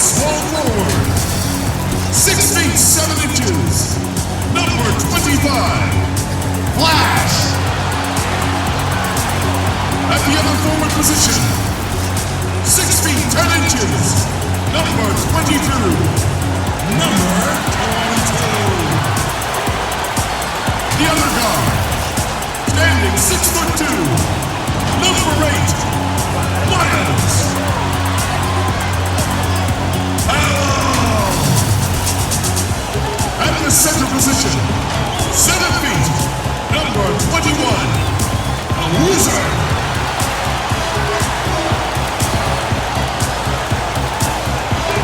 Small forward, 6 feet 7 inches, number 25, Flash. At the other forward position, 6 feet 10 inches, number 22, number 22. The other guard, standing 6'2", number 8, Miles. At the center position, 7 feet, number 21, a loser.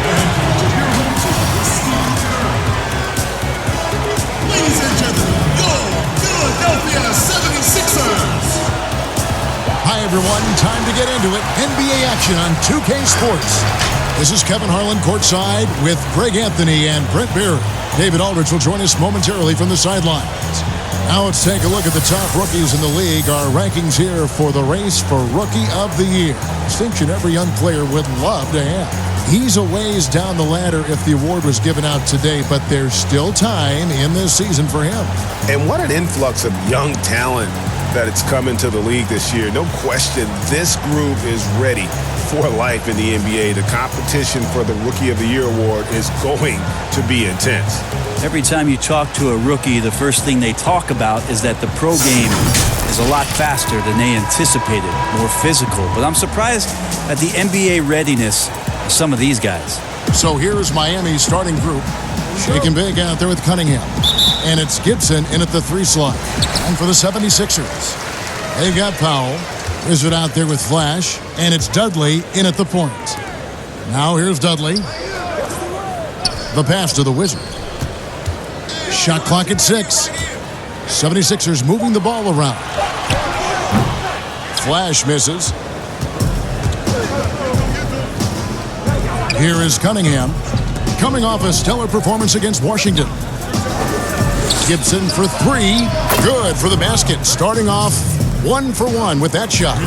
And to your home team, the Steve Kerr. Ladies and gentlemen, your Philadelphia 76ers. Hi, everyone. Time to get into it. NBA action on 2K Sports. This is Kevin Harlan courtside with Greg Anthony and Brent Barry. David Aldridge will join us momentarily from the sidelines. Now let's take a look at the top rookies in the league. Our rankings here for the race for Rookie of the Year. Distinction every young player would love to have. He's a ways down the ladder if the award was given out today, but there's still time in this season for him. And what an influx of young talent that it's come into the league this year. No question, this group is ready for life in the NBA. The competition for the Rookie of the Year award is going to be intense. Every time you talk to a rookie, the first thing they talk about is that the pro game is a lot faster than they anticipated, more physical. But I'm surprised at the NBA readiness of some of these guys. So here's Miami's starting group. Shaking big out there with Cunningham. And it's Gibson in at the 3 slot. And for the 76ers, they've got Powell. Wizard out there with Flash. And it's Dudley in at the point. Now here's Dudley. The pass to the Wizard. Shot clock at 6. 76ers moving the ball around. Flash misses. Here is Cunningham, coming off a stellar performance against Washington. Gibson for 3. Good for the basket. Starting off 1 for 1 with that shot.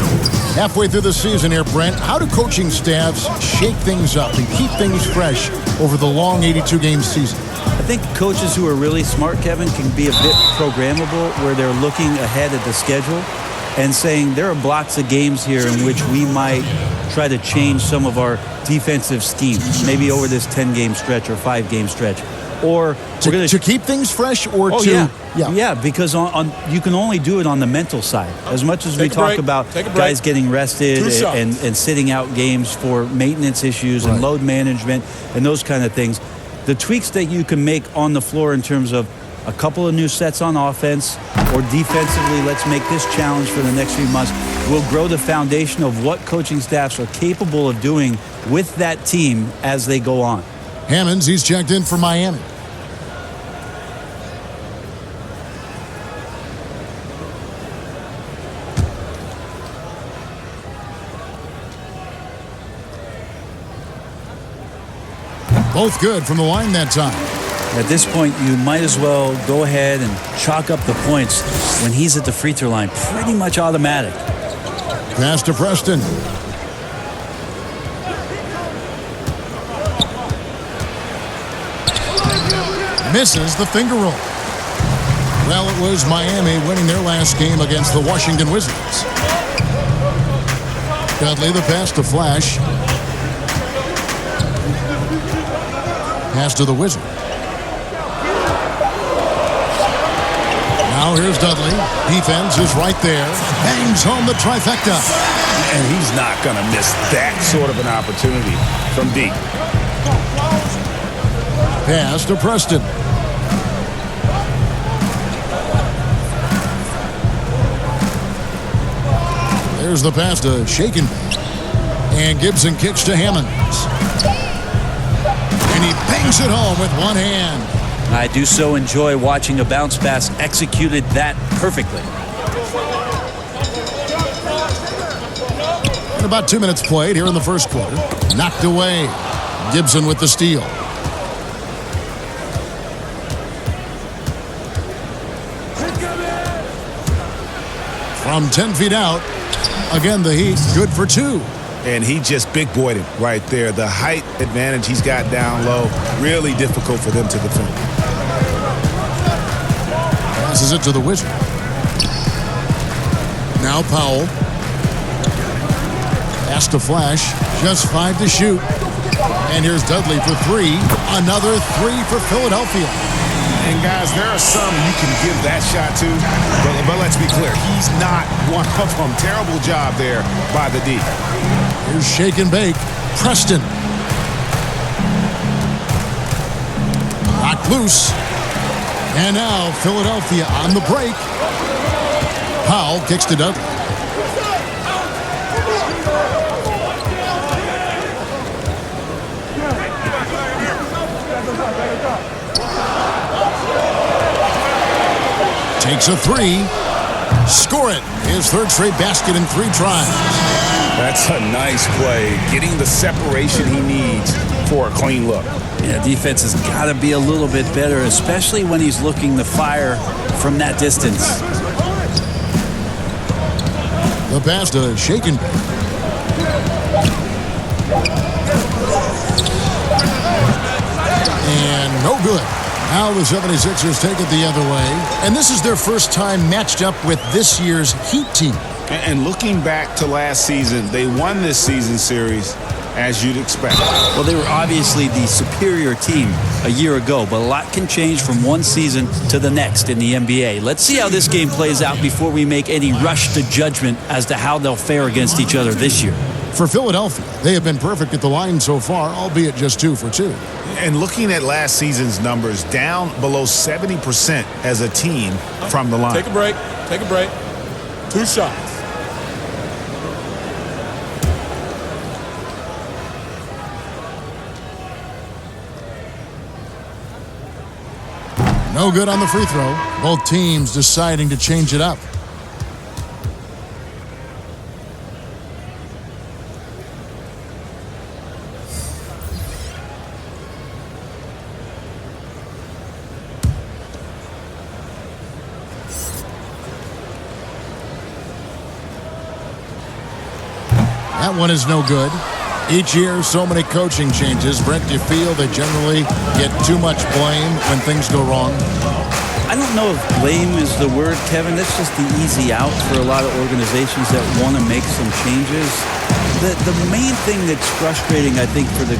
Halfway through the season here, Brent, how do coaching staffs shake things up and keep things fresh over the long 82-game season? I think coaches who are really smart, Kevin, can be a bit programmable where they're looking ahead at the schedule and saying there are blocks of games here in which we might try to change some of our defensive schemes, maybe over this 10-game stretch or 5-game stretch. Or to keep things fresh or yeah, because on you can only do it on the mental side. As much as we talk about guys getting rested and sitting out games for maintenance issues and load management and those kind of things, the tweaks that you can make on the floor in terms of a couple of new sets on offense or defensively, let's make this challenge for the next few months, will grow the foundation of what coaching staffs are capable of doing with that team as they go on. Hammonds, he's checked in for Miami. Both good from the line that time. At this point, you might as well go ahead and chalk up the points when he's at the free throw line. Pretty much automatic. Pass to Preston. Misses the finger roll. Well, it was Miami winning their last game against the Washington Wizards. Dudley, the pass to Flash. Pass to the Wizard. Now here's Dudley. Defense is right there. Bangs home the trifecta. And he's not going to miss that sort of an opportunity from deep. Pass to Preston. There's the pass to Shaken. And Gibson kicks to Hammonds. And he bangs it home with one hand. I do so enjoy watching a bounce pass executed that perfectly. And about 2 minutes played here in the first quarter. Knocked away. Gibson with the steal. From 10 feet out. Again, the Heat good for 2. and he just big boyed him right there. The height advantage he's got down low, really difficult for them to defend. Passes it to the Wizard. Now Powell. Pass to Flash. Just 5 to shoot. And here's Dudley for 3. Another 3 for Philadelphia. And guys, there are some you can give that shot to, but let's be clear, he's not one of them. Terrible job there by the D. Here's shake and bake. Preston. Knocked loose. And now Philadelphia on the break. Powell kicks to Dudley. Takes a 3. Score it. His third straight basket in 3 tries. That's a nice play. Getting the separation he needs for a clean look. Yeah, defense has got to be a little bit better, especially when he's looking to fire from that distance. The pass to shake and bake. And no good. Now the 76ers take it the other way. And this is their first time matched up with this year's Heat team. And looking back to last season, they won this season series as you'd expect. Well, they were obviously the superior team a year ago, but a lot can change from one season to the next in the NBA. Let's see how this game plays out before we make any rush to judgment as to how they'll fare against each other this year. For Philadelphia, they have been perfect at the line so far, albeit just 2 for 2. And looking at last season's numbers, down below 70% as a team from the line. Take a break. Take a break. 2 shots. No good on the free throw. Both teams deciding to change it up. That one is no good. Each year, so many coaching changes. Brent, do you feel they generally get too much blame when things go wrong? I don't know if blame is the word, Kevin. That's just the easy out for a lot of organizations that want to make some changes. The main thing that's frustrating, I think, for the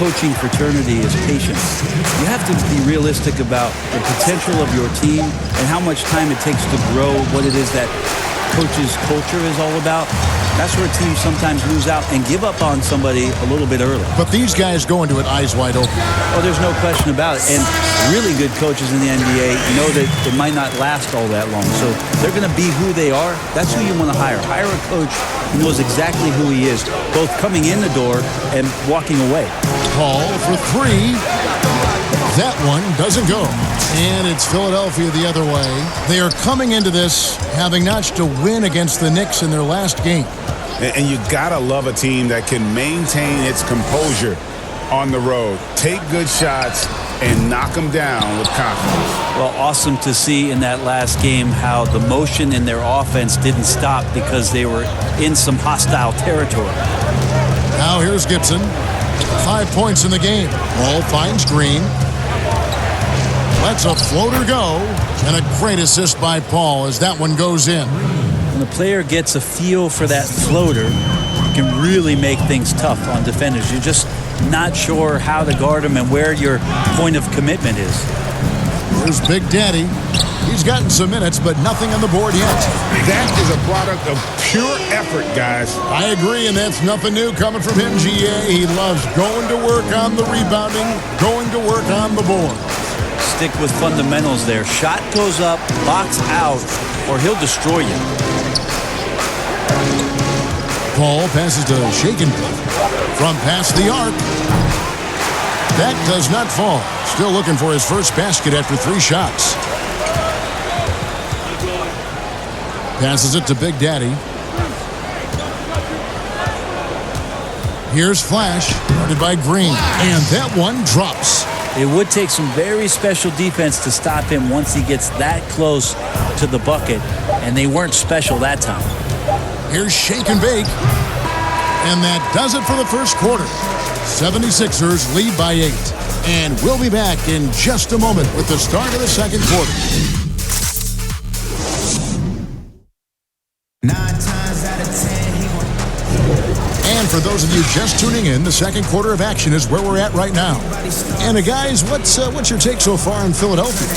coaching fraternity is patience. You have to be realistic about the potential of your team and how much time it takes to grow what it is that coach's culture is all about. That's where teams sometimes lose out and give up on somebody a little bit early. But these guys go into it eyes wide open. Oh, there's no question about it. And really good coaches in the NBA know that it might not last all that long. So they're going to be who they are. That's who you want to hire. Hire a coach who knows exactly who he is, both coming in the door and walking away. Paul for 3. That one doesn't go. And it's Philadelphia the other way. They are coming into this having notched a win against the Knicks in their last game. And you gotta love a team that can maintain its composure on the road, take good shots, and knock them down with confidence. Well, awesome to see in that last game how the motion in their offense didn't stop because they were in some hostile territory. Now here's Gibson. 5 points in the game. Ball finds Green. Lets a floater go. And a great assist by Paul as that one goes in. When the player gets a feel for that floater, it can really make things tough on defenders. You're just not sure how to guard them and where your point of commitment is. Here's Big Daddy. He's gotten some minutes, but nothing on the board yet. That is a product of pure effort, guys. I agree, and that's nothing new coming from him, GA. He loves going to work on the rebounding, going to work on the board. Stick with fundamentals there. Shot goes up, box out, or he'll destroy you. Paul passes to Shaken from past the arc. That does not fall. Still looking for his first basket after 3 shots. Passes it to Big Daddy. Here's Flash, guarded by Green. And that one drops. It would take some very special defense to stop him once he gets that close to the bucket, and they weren't special that time. Here's Shake and Bake. And that does it for the first quarter. 76ers lead by 8. And we'll be back in just a moment with the start of the second quarter. 9 times out of 10, he won. And for those of you just tuning in, the second quarter of action is where we're at right now. And guys, what's your take so far in Philadelphia?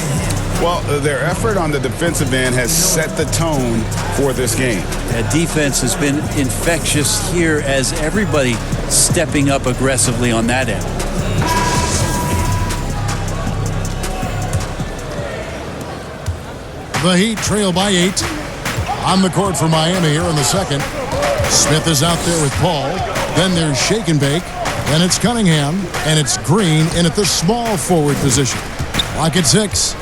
Well, their effort on the defensive end has set the tone for this game. That defense has been infectious here as everybody stepping up aggressively on that end. The Heat trail by 8. On the court for Miami here in the second. Smith is out there with Paul. Then there's Shake and Bake. Then it's Cunningham. And it's Green in at the small forward position. Clock at 6.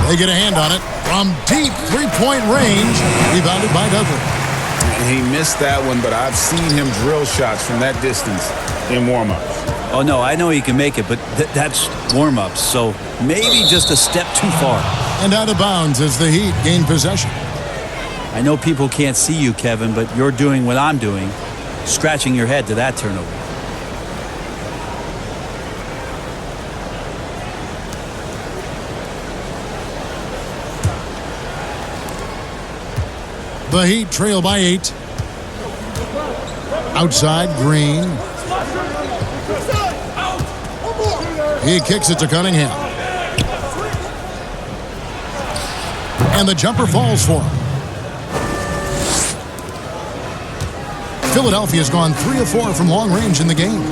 They get a hand on it from deep three-point range. Rebounded by Dudley. He missed that one, but I've seen him drill shots from that distance in warm-ups. Oh, no, I know he can make it, but that's warm-ups, so maybe just a step too far. And out of bounds as the Heat gain possession. I know people can't see you, Kevin, but you're doing what I'm doing, scratching your head to that turnover. The Heat trail by 8. Outside, Green. He kicks it to Cunningham. And the jumper falls for him. Philadelphia's gone 3 of 4 from long range in the game.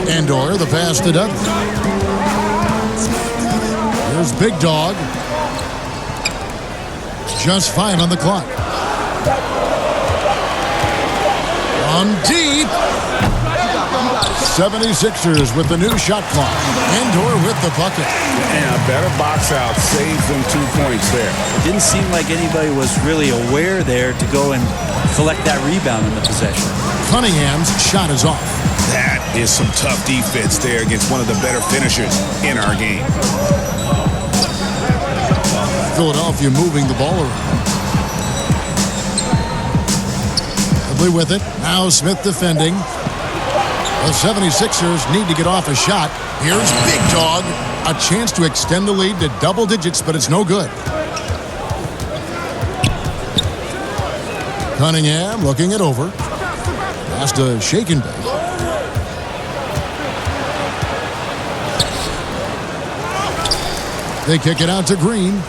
Andor, the pass to Dudley. Here's Big Dog. Just 5 on the clock. On deep. 76ers with the new shot clock. Andor with the bucket. And a better box out saves them 2 points there. It didn't seem like anybody was really aware there to go and collect that rebound in the possession. Cunningham's shot is off. That is some tough defense there against one of the better finishers in our game. Philadelphia moving the ball around. Dudley with it. Now Smith defending. The 76ers need to get off a shot. Here's Big Dog. A chance to extend the lead to double digits, but it's no good. Cunningham looking it over. Pass to Shake and Bake. They kick it out to Green.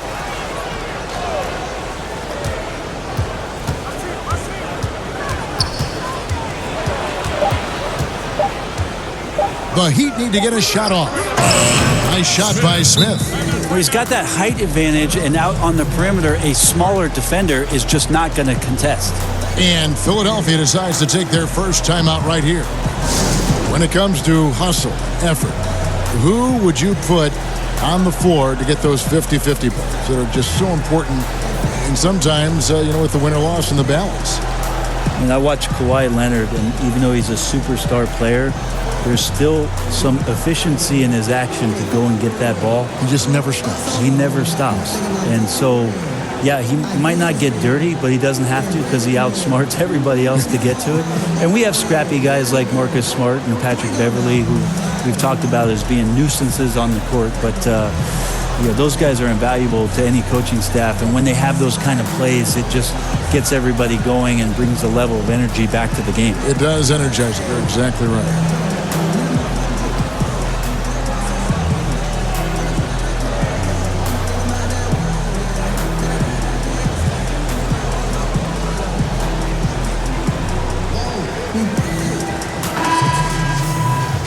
The Heat need to get a shot off. Nice shot by Smith. Well, he's got that height advantage, and out on the perimeter, a smaller defender is just not going to contest. And Philadelphia decides to take their first timeout right here. When it comes to hustle, effort, who would you put on the floor to get those 50-50 balls that are just so important? And sometimes, with the win or loss in the balance. And I watch Kawhi Leonard, and even though he's a superstar player, there's still some efficiency in his action to go and get that ball. He just never stops. He never stops. And so, yeah, he might not get dirty, but he doesn't have to because he outsmarts everybody else to get to it. And we have scrappy guys like Marcus Smart and Patrick Beverly who we've talked about as being nuisances on the court. But, those guys are invaluable to any coaching staff. And when they have those kind of plays, it just gets everybody going and brings a level of energy back to the game. It does energize it. You're exactly right.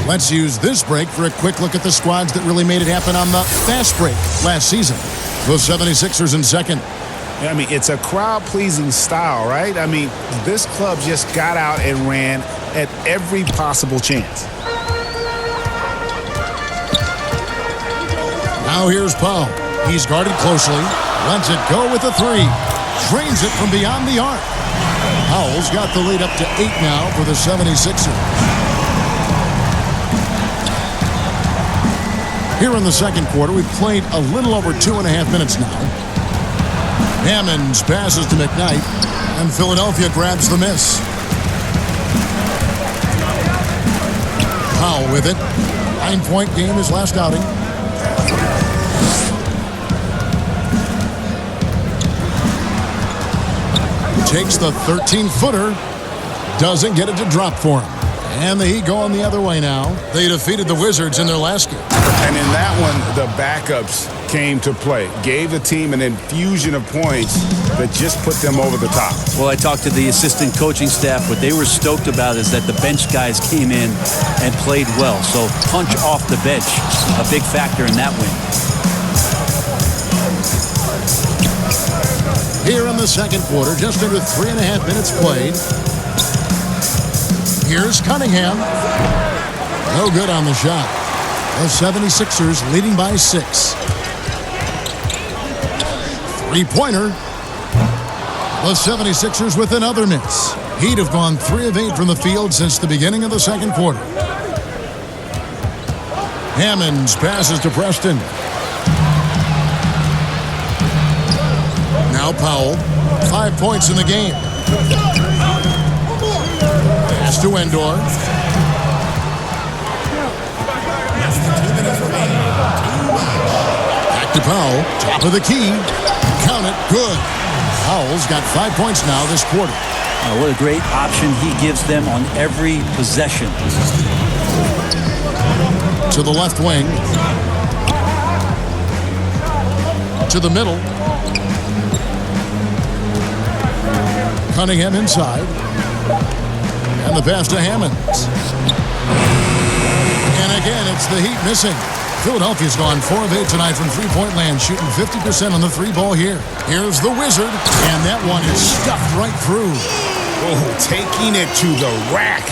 Let's use this break for a quick look at the squads that really made it happen on the fast break last season. The 76ers in second. I mean, it's a crowd-pleasing style, right? I mean, this club just got out and ran at every possible chance. Now here's Powell. He's guarded closely. Lets it go with a 3. Drains it from beyond the arc. Powell's got the lead up to 8 now for the 76ers. Here in the second quarter, we've played a little over 2.5 minutes now. Hammonds passes to McKnight, and Philadelphia grabs the miss. Powell with it. 9-point game his last outing. Takes the 13-footer. Doesn't get it to drop for him. And the Heat going the other way now. They defeated the Wizards in their last game. And in that one, the backups came to play. Gave the team an infusion of points that just put them over the top. Well, I talked to the assistant coaching staff. What they were stoked about is that the bench guys came in and played well. So punch off the bench, a big factor in that win. Here in the second quarter, just under 3.5 minutes played. Here's Cunningham. No good on the shot. The 76ers leading by 6. Three-pointer. The 76ers with another miss. Heat have gone 3 of 8 from the field since the beginning of the second quarter. Hammonds passes to Preston. Now Powell. 5 points in the game. Pass to Endor. Back to Powell. Top of the key. Count it. Good. Powell's got 5 points now this quarter. What a great option he gives them on every possession. To the left wing. To the middle. Cunningham inside. And the pass to Hammonds. And again, it's the Heat missing. Philadelphia's gone 4 of 8 tonight from three-point land, shooting 50% on the 3-ball here. Here's the Wizard, and that one is stuffed right through. Oh, taking it to the rack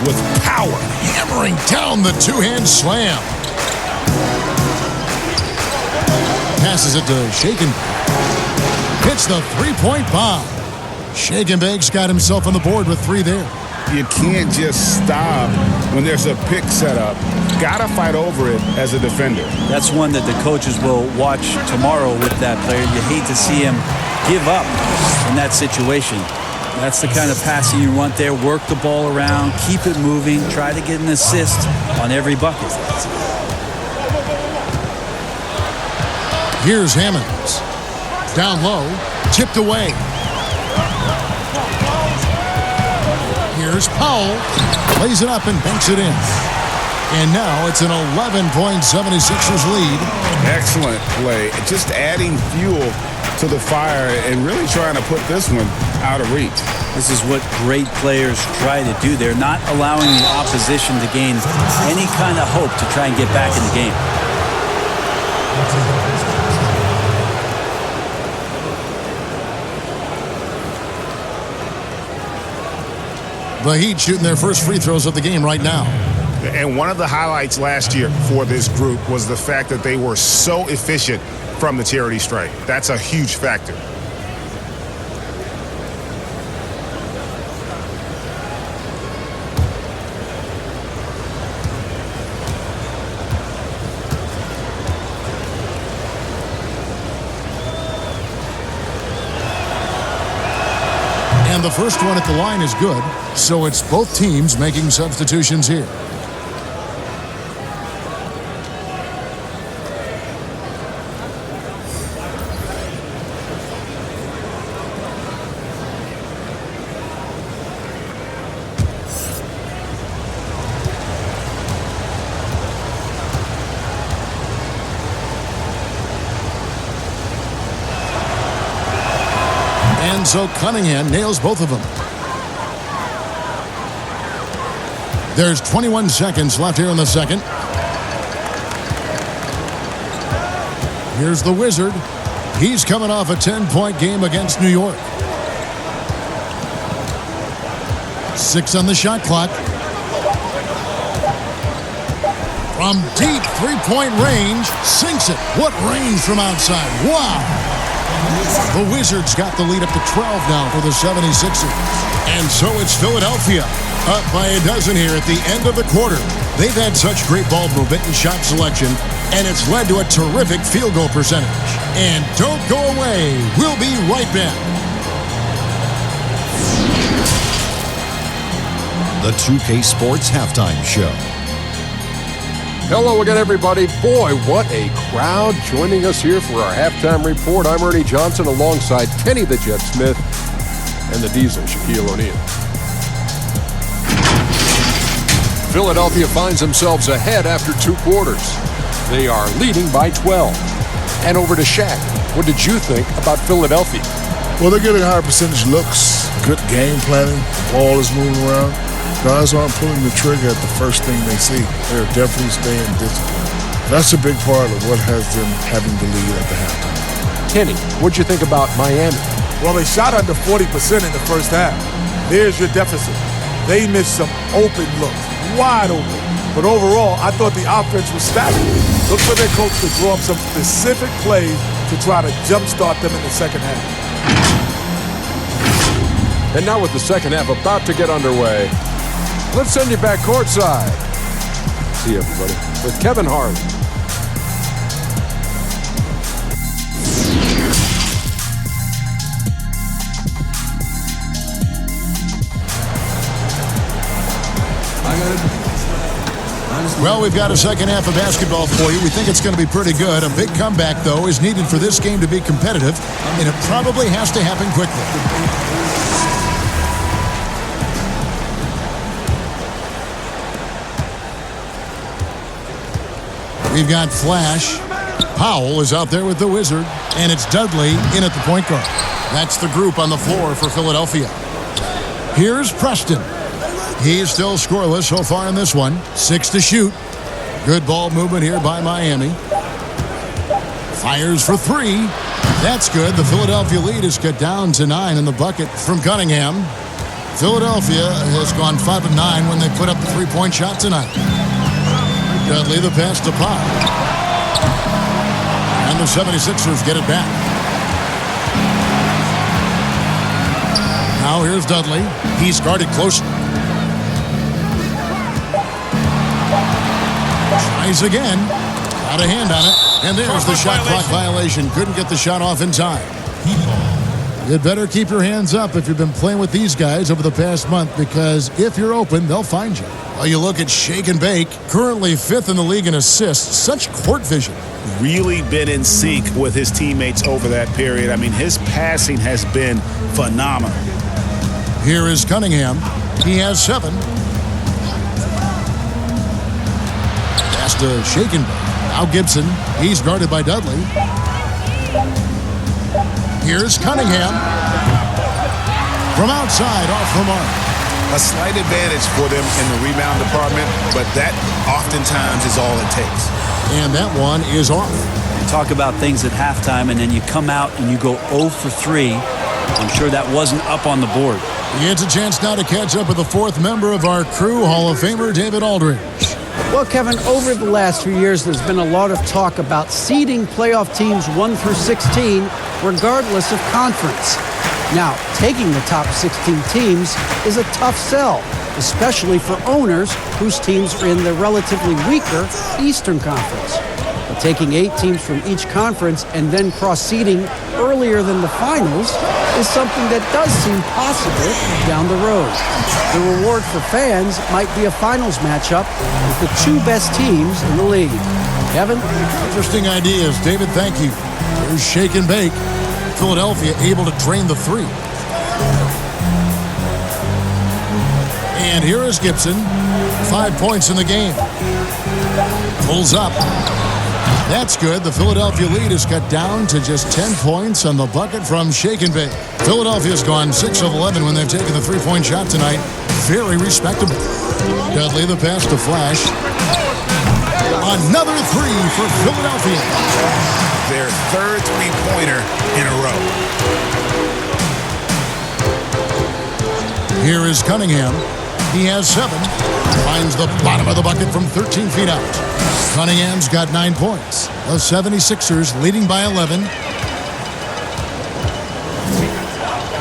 with power. Hammering down the two-hand slam. Passes it to Shaken. Hits the three-point bomb. Shakenbake's got himself on the board with 3 there. You can't just stop when there's a pick set up. Gotta fight over it as a defender. That's one that the coaches will watch tomorrow with that player. You hate to see him give up in that situation. That's the kind of passing you want there. Work the ball around, keep it moving, try to get an assist on every bucket. Here's Hammonds. Down low, tipped away. Here's Powell. Lays it up and banks it in. And now it's an 11-point 76ers lead. Excellent play. Just adding fuel to the fire and really trying to put this one out of reach. This is what great players try to do. They're not allowing the opposition to gain any kind of hope to try and get back in the game. The Heat shooting their first free throws of the game right now. And one of the highlights last year for this group was the fact that they were so efficient from the charity stripe. That's a huge factor. And the first one at the line is good, so it's both teams making substitutions here. And so Cunningham nails both of them. There's 21 seconds left here in the second. Here's the Wizard. He's coming off a 10-point game against New York. 6 on the shot clock. From deep three-point range, sinks it. What range from outside. Wow. The Wizards got the lead up to 12 now for the 76ers. And so it's Philadelphia up by a dozen here at the end of the quarter. They've had such great ball movement and shot selection. and it's led to a terrific field goal percentage. And don't go away. We'll be right back. The 2K Sports Halftime Show. Hello again, everybody. Boy, what a crowd joining us here for our halftime report. I'm Ernie Johnson alongside Kenny the Jet Smith and the Diesel, Shaquille O'Neal. Philadelphia finds themselves ahead after 2 quarters. They are leading by 12. And over to Shaq. What did you think about Philadelphia? Well, they're getting higher percentage looks, good game planning, the ball is moving around. Guys aren't pulling the trigger at the first thing they see. They're definitely staying disciplined. That's a big part of what has them having the lead at the halftime. Kenny, what'd you think about Miami? Well, they shot under 40% in the first half. There's your deficit. They missed some open looks, wide open. But overall, I thought the offense was static. Look for their coach to draw up some specific plays to try to jumpstart them in the second half. And now with the second half about to get underway, let's send you back courtside. See you, everybody, with Kevin Harlan. Well, we've got a second half of basketball for you. We think it's going to be pretty good. A big comeback, though, is needed for this game to be competitive, and it probably has to happen quickly. We've got Flash. Powell is out there with the Wizard, and it's Dudley in at the point guard. That's the group on the floor for Philadelphia. Here's Preston. He's still scoreless so far in this one. 6 to shoot. Good ball movement here by Miami. Fires for 3. That's good. The Philadelphia lead is cut down to 9 in the bucket from Cunningham. Philadelphia has gone 5 of 9 when they put up the 3-point shot tonight. Dudley the pass to Powell. And the 76ers get it back. Now here's Dudley. He's guarded closely. Tries again. Got a hand on it. And there's the shot clock violation. Couldn't get the shot off in time. You'd better keep your hands up if you've been playing with these guys over the past month, because if you're open, they'll find you. Well, you look at Shake and Bake, currently 5th in the league in assists. Such court vision. Really been in sync with his teammates over that period. I mean, his passing has been phenomenal. Here is Cunningham. He has 7. Pass to Shake and Bake. Now Gibson. He's guarded by Dudley. Here's Cunningham. From outside, off the mark. A slight advantage for them in the rebound department, but that oftentimes is all it takes. And that one is off. You talk about things at halftime, and then you come out and you go 0 for 3. I'm sure that wasn't up on the board. He gets a chance now to catch up with the 4th member of our crew, Hall of Famer David Aldridge. Well, Kevin, over the last few years, there's been a lot of talk about seeding playoff teams 1 through 16, regardless of conference. Now, taking the top 16 teams is a tough sell, especially for owners whose teams are in the relatively weaker Eastern Conference. But taking 8 teams from each conference and then cross-seeding earlier than the finals is something that does seem possible down the road. The reward for fans might be a finals matchup with the 2 best teams in the league. Kevin? Interesting ideas. David, thank you. Here's Shake and Bake. Philadelphia able to drain the 3. And here is Gibson. 5 points in the game. Pulls up. That's good. The Philadelphia lead is cut down to just 10 points on the bucket from Shake and Bake. Philadelphia's gone 6 of 11 when they've taken the 3-point shot tonight. Very respectable. Dudley the pass to Flash. Another 3 for Philadelphia. Their 3rd 3-pointer in a row. Here is Cunningham. He has 7. Finds the bottom of the bucket from 13 feet out. Cunningham's got 9 points. The 76ers leading by 11.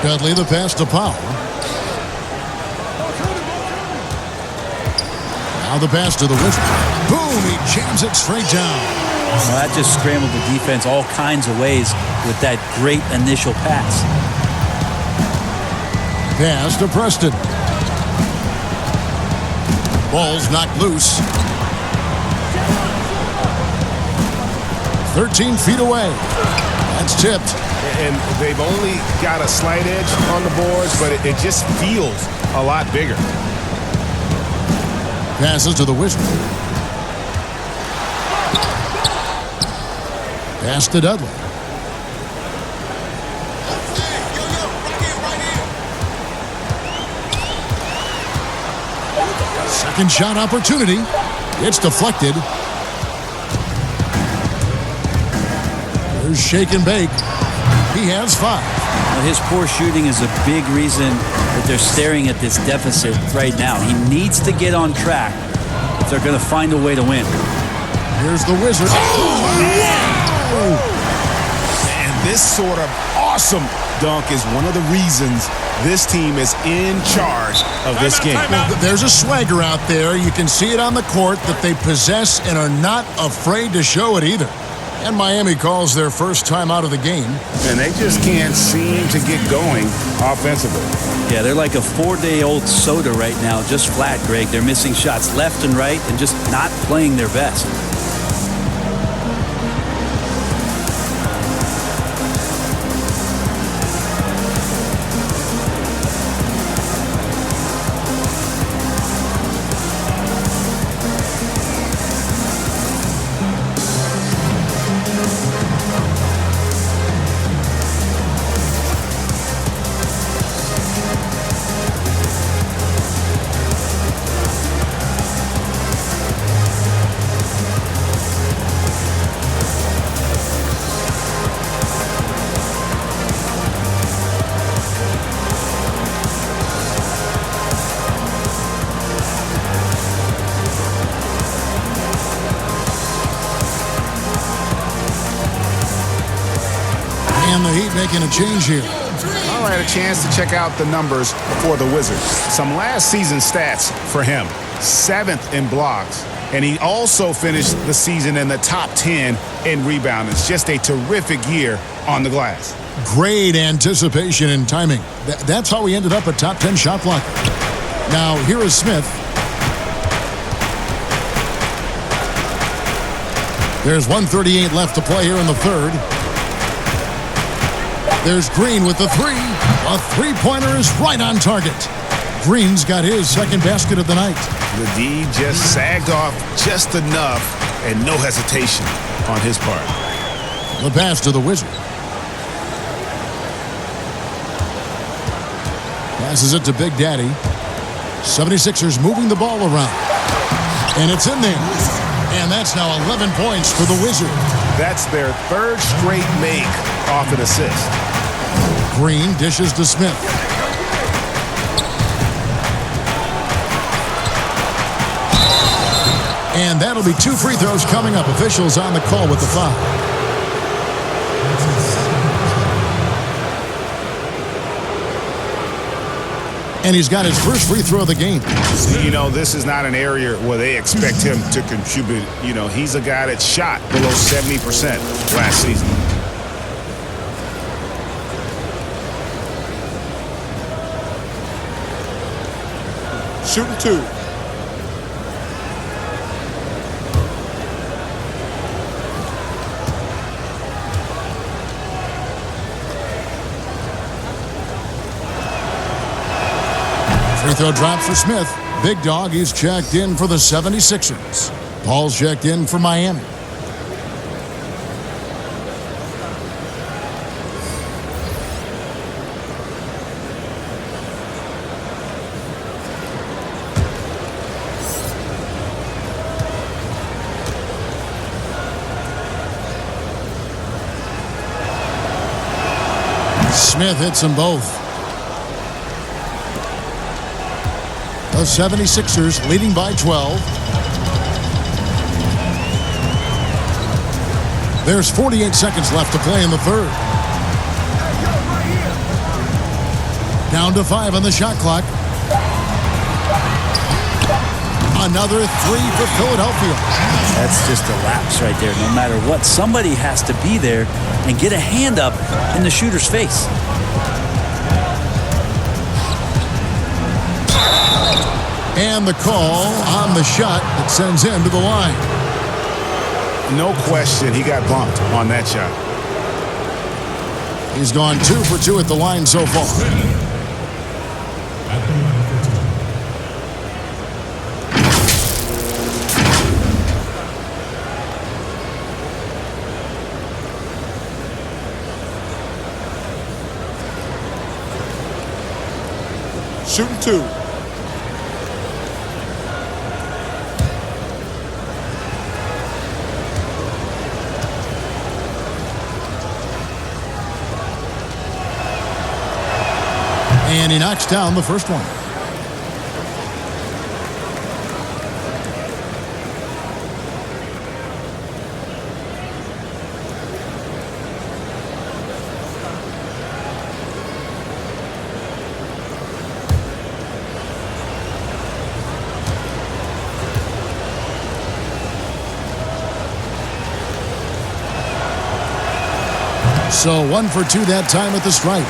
Dudley the pass to Powell. Now the pass to the Wizard. Boom! He jams it straight down. Well, that just scrambled the defense all kinds of ways with that great initial pass. Pass to Preston. Ball's knocked loose. 13 feet away. That's tipped. And they've only got a slight edge on the boards, but it just feels a lot bigger. Passes to the Wizard. Pass to Dudley. Second shot opportunity. It's deflected. There's shake and bake. He has 5. Well, his poor shooting is a big reason that they're staring at this deficit right now. He needs to get on track if they're going to find a way to win. Here's the Wizards. And this sort of awesome dunk is one of the reasons this team is in charge of this game. There's a swagger out there. You can see it on the court that they possess and are not afraid to show it either. And Miami calls their first time out of the game. And they just can't seem to get going offensively. Yeah, they're like a 4-day-old soda right now, just flat, Greg. They're missing shots left and right and just not playing their best. Making a change here. All right, a chance to check out the numbers for the Wizards. Some last season stats for him. 7th in blocks, and he also finished the season in the top 10 in rebounding. It's just a terrific year on the glass. Great anticipation and timing. That's how he ended up a top 10 shot blocker. Now, here is Smith. There's 1:38 left to play here in the third. There's Green with the 3. A three-pointer is right on target. Green's got his second basket of the night. The D just sagged off just enough and no hesitation on his part. The pass to the Wizard. Passes it to Big Daddy. 76ers moving the ball around. And it's in there. And that's now 11 points for the Wizard. That's their 3rd straight make off an assist. Green dishes to Smith. And that'll be 2 free throws coming up. Officials on the call with the foul. And he's got his first free throw of the game. You know, this is not an area where they expect him to contribute. You know, he's a guy that shot below 70% last season. Shooting 2. Free throw drop for Smith. Big Dog is checked in for the 76ers. Paul's checked in for Miami. Smith hits them both. The 76ers leading by 12. There's 48 seconds left to play in the third. Down to 5 on the shot clock. Another three for Philadelphia. That's just a lapse right there. No matter what, somebody has to be there and get a hand up in the shooter's face. And the call on the shot that sends him to the line. No question, he got bumped on that shot. He's gone 2 for 2 at the line so far. Shooting 2. And he knocks down the first one. So 1 for 2 that time at the stripe.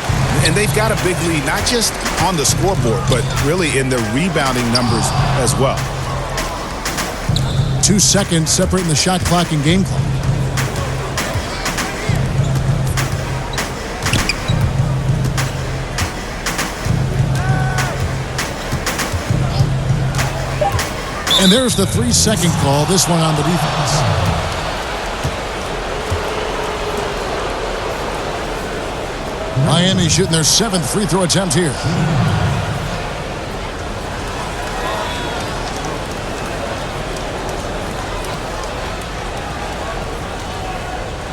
And they've got a big lead, not just on the scoreboard, but really in the rebounding numbers as well. 2 seconds separating the shot clock and game clock. And there's the 3-second call, this one on the defense. Miami shooting their 7th free throw attempt here.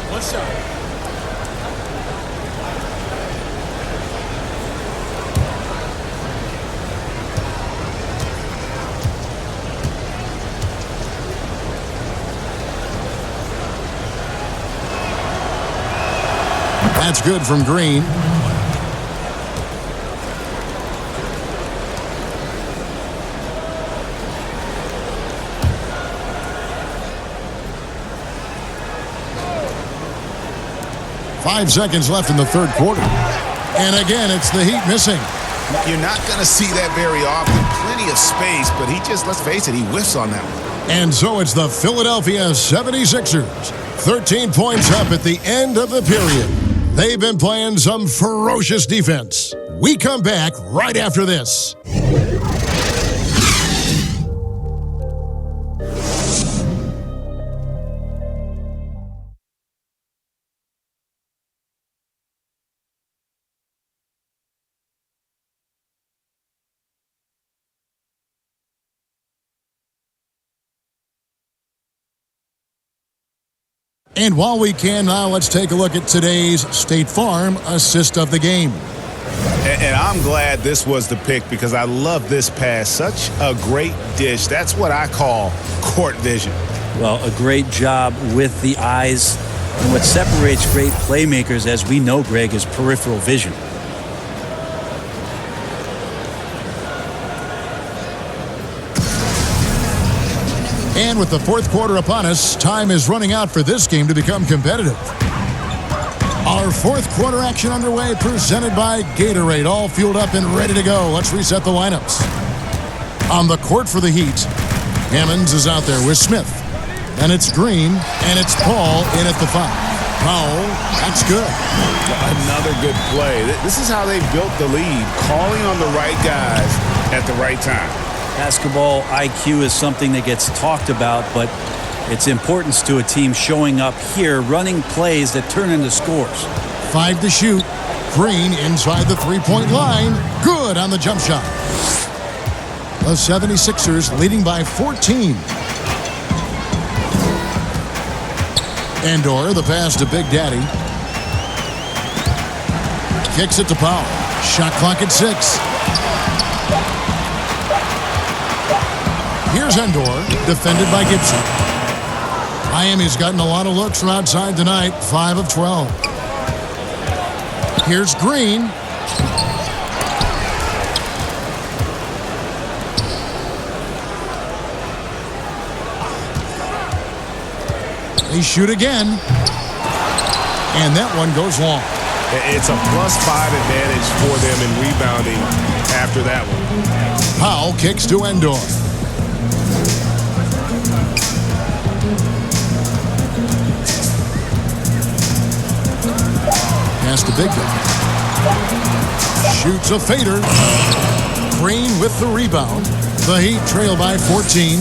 One shot. That's good from Green. Five seconds left in the third quarter. And again, it's the Heat missing. You're not going to see that very often. Plenty of space, but he just, let's face it, he whiffs on that one. And so it's the Philadelphia 76ers. 13 points up at the end of the period. They've been playing some ferocious defense. We come back right after this. And while we can now, let's take a look at today's State Farm assist of the game. And I'm glad this was the pick because I love this pass. Such a great dish. That's what I call court vision. Well, a great job with the eyes. And what separates great playmakers, as we know, Greg, is peripheral vision. And with the fourth quarter upon us, time is running out for this game to become competitive. Our fourth quarter action underway, presented by Gatorade, all fueled up and ready to go. Let's reset the lineups. On the court for the Heat, Hammonds is out there with Smith. And it's Green, and it's Paul in at the 5. Powell, that's good. Another good play. This is how they built the lead, calling on the right guys at the right time. Basketball IQ is something that gets talked about, but its importance to a team showing up here, running plays that turn into scores. 5 to shoot. Green inside the three-point line. Good on the jump shot. The 76ers leading by 14. Andor, the pass to Big Daddy. Kicks it to Powell. Shot clock at 6. Here's Andor, defended by Gibson. Miami's gotten a lot of looks from outside tonight, 5 of 12. Here's Green. They shoot again. And that one goes long. It's a +5 advantage for them in rebounding after that one. Powell kicks to Endor. Pass to Big Guy. Shoots a fader. Green with the rebound. The Heat trail by 14.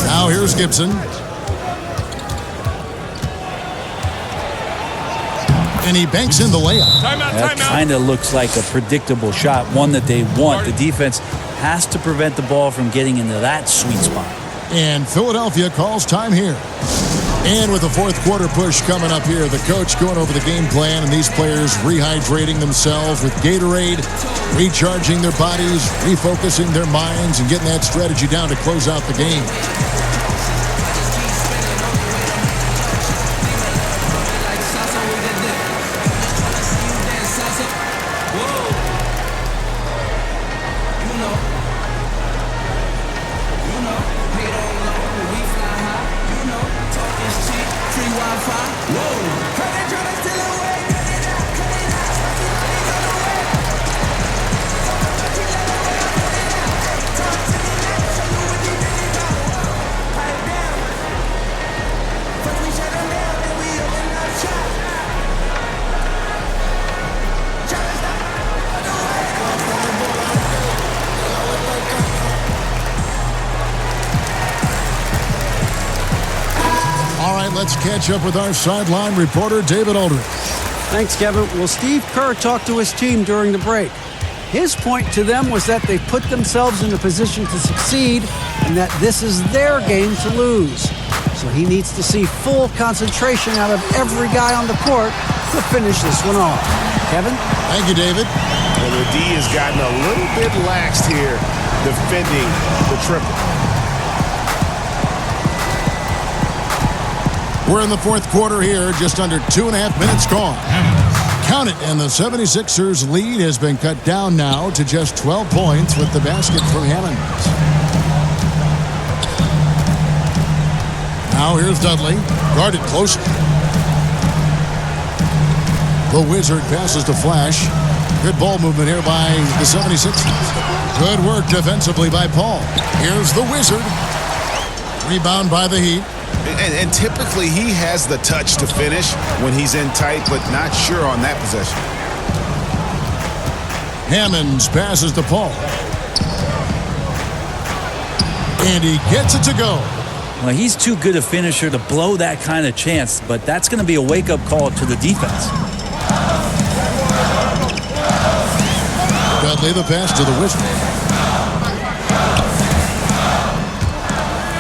Now here's Gibson. And he banks in the layup. That kind of looks like a predictable shot, one that they want. The defense has to prevent the ball from getting into that sweet spot. And Philadelphia calls time here. And with the fourth quarter push coming up here, the coach going over the game plan and these players rehydrating themselves with Gatorade, recharging their bodies, refocusing their minds, and getting that strategy down to close out the game. Let's catch up with our sideline reporter, David Aldridge. Thanks, Kevin. Well, Steve Kerr talked to his team during the break. His point to them was that they put themselves in a position to succeed and that this is their game to lose. So he needs to see full concentration out of every guy on the court to finish this one off. Kevin? Thank you, David. Well, the D has gotten a little bit laxed here defending the triple. We're in the fourth quarter here, just under 2.5 minutes gone. Count it, and the 76ers lead has been cut down now to just 12 points with the basket from Hammonds. Now here's Dudley, guarded closely. The Wizard passes to Flash. Good ball movement here by the 76ers. Good work defensively by Paul. Here's the Wizard. Rebound by the Heat. And typically he has the touch to finish when he's in tight, but not sure on that possession. Hammonds passes to Paul. And he gets it to go. Well, he's too good a finisher to blow that kind of chance, but that's going to be a wake-up call to the defense. Dudley the pass to the Wizard.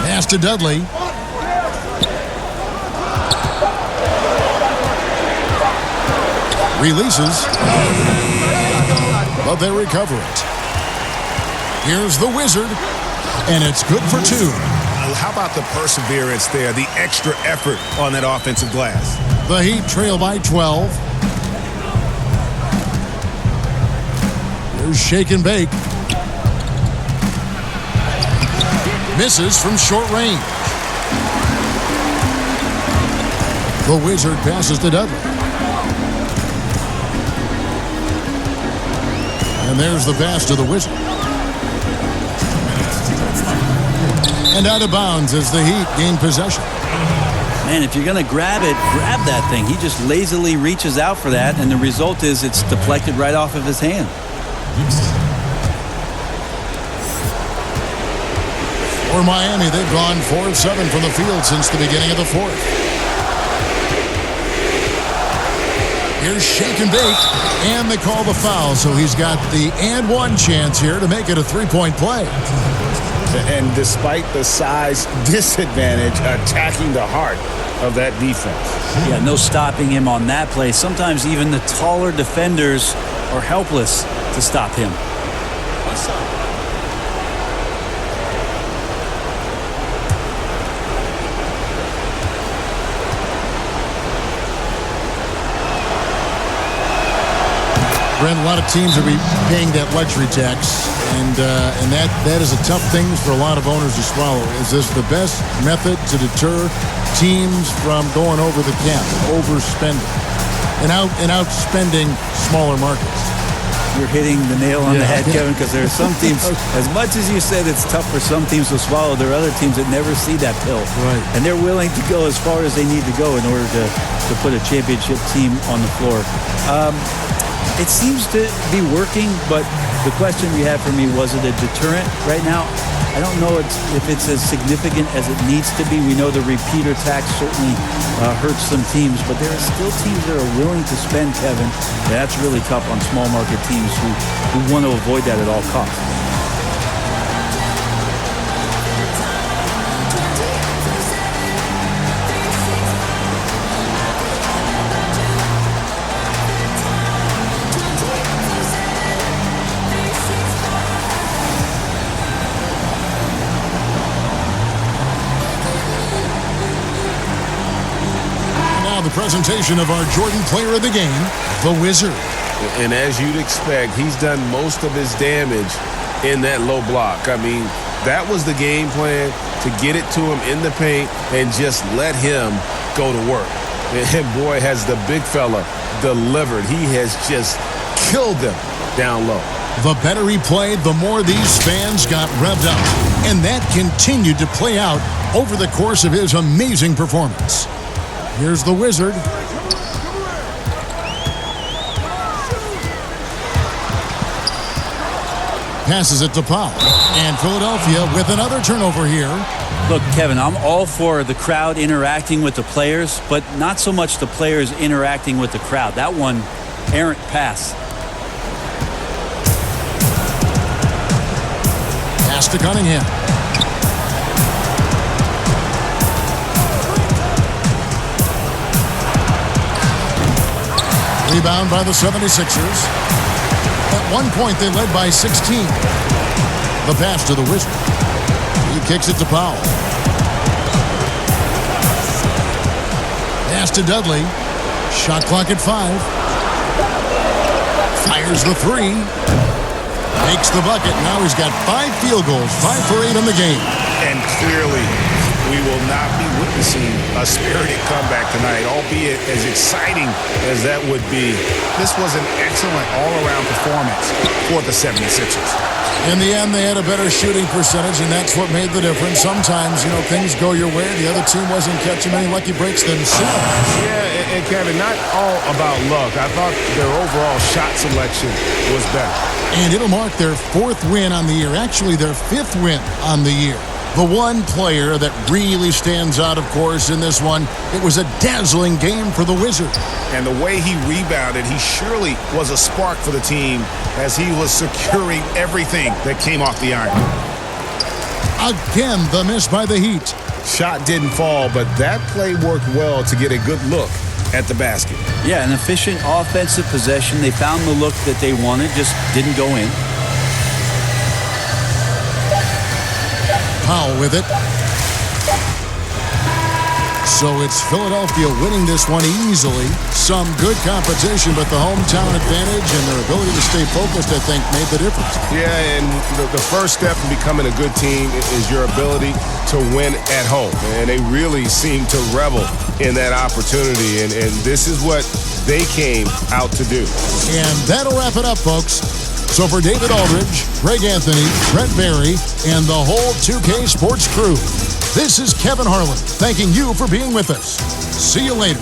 Pass to Dudley. Releases, but they recover it. Here's the Wizard, and it's good for two. How about the perseverance there, the extra effort on that offensive glass? The Heat trail by 12. Here's Shake and Bake. Misses from short range. The Wizard passes to Dudley. And there's the pass to the Wizard. And out of bounds as the Heat gain possession. Man, if you're going to grab it, grab that thing. He just lazily reaches out for that, and the result is it's deflected right off of his hand. For Miami, they've gone 4 of 7 from the field since the beginning of the fourth. Here's Shake and Bake, and they call the foul, so he's got the and one chance here to make it a three-point play. And despite the size disadvantage, attacking the heart of that defense. Yeah, no stopping him on that play. Sometimes even the taller defenders are helpless to stop him. Kevin, a lot of teams will be paying that luxury tax, and that is a tough thing for a lot of owners to swallow. Is this the best method to deter teams from going over the cap, overspending, and outspending smaller markets? You're hitting the nail on the head, Kevin, because there are some teams, as much as you said it's tough for some teams to swallow, there are other teams that never see that pill. Right. And they're willing to go as far as they need to go in order to put a championship team on the floor. It seems to be working, but the question you have for me, was it a deterrent right now? I don't know if it's as significant as it needs to be. We know the repeater tax certainly hurts some teams, but there are still teams that are willing to spend, Kevin. That's really tough on small market teams who want to avoid that at all costs. Presentation of our Jordan Player of the Game, the Wizard. And as you'd expect, he's done most of his damage in that low block. I mean, that was the game plan, to get it to him in the paint and just let him go to work. And boy, has the big fella delivered. He has just killed them down low. The better he played, the more these fans got revved up. And that continued to play out over the course of his amazing performance. Here's the Wizard. Passes it to Powell. And Philadelphia with another turnover here. Look, Kevin, I'm all for the crowd interacting with the players, but not so much the players interacting with the crowd. That one, errant pass. Pass to Cunningham. Rebound by the 76ers. At one point, they led by 16. The pass to the Wizard. He kicks it to Powell. Pass to Dudley. Shot clock at 5. Fires the 3. Makes the bucket. Now he's got 5 field goals. 5 for 8 in the game. And clearly, we will not be witnessing a spirited comeback tonight, albeit as exciting as that would be. This was an excellent all-around performance for the 76ers. In the end, they had a better shooting percentage, and that's what made the difference. Sometimes, things go your way. The other team wasn't catching any lucky breaks themselves. Yeah, and Kevin, not all about luck. I thought their overall shot selection was better. And it'll mark their 4th win on the year. Actually, their 5th win on the year. The one player that really stands out, of course, in this one, it was a dazzling game for the Wizard. And the way he rebounded, he surely was a spark for the team as he was securing everything that came off the iron. Again, the miss by the Heat. Shot didn't fall, but that play worked well to get a good look at the basket. Yeah, an efficient offensive possession. They found the look that they wanted, just didn't go in. Powell with it. So it's Philadelphia winning this one easily. Some good competition, but the hometown advantage and their ability to stay focused, I think, made the difference. Yeah, and the first step in becoming a good team is your ability to win at home. And they really seem to revel in that opportunity. And this is what they came out to do. And that'll wrap it up, folks. So for David Aldridge, Greg Anthony, Brent Barry, and the whole 2K Sports crew, this is Kevin Harlan thanking you for being with us. See you later.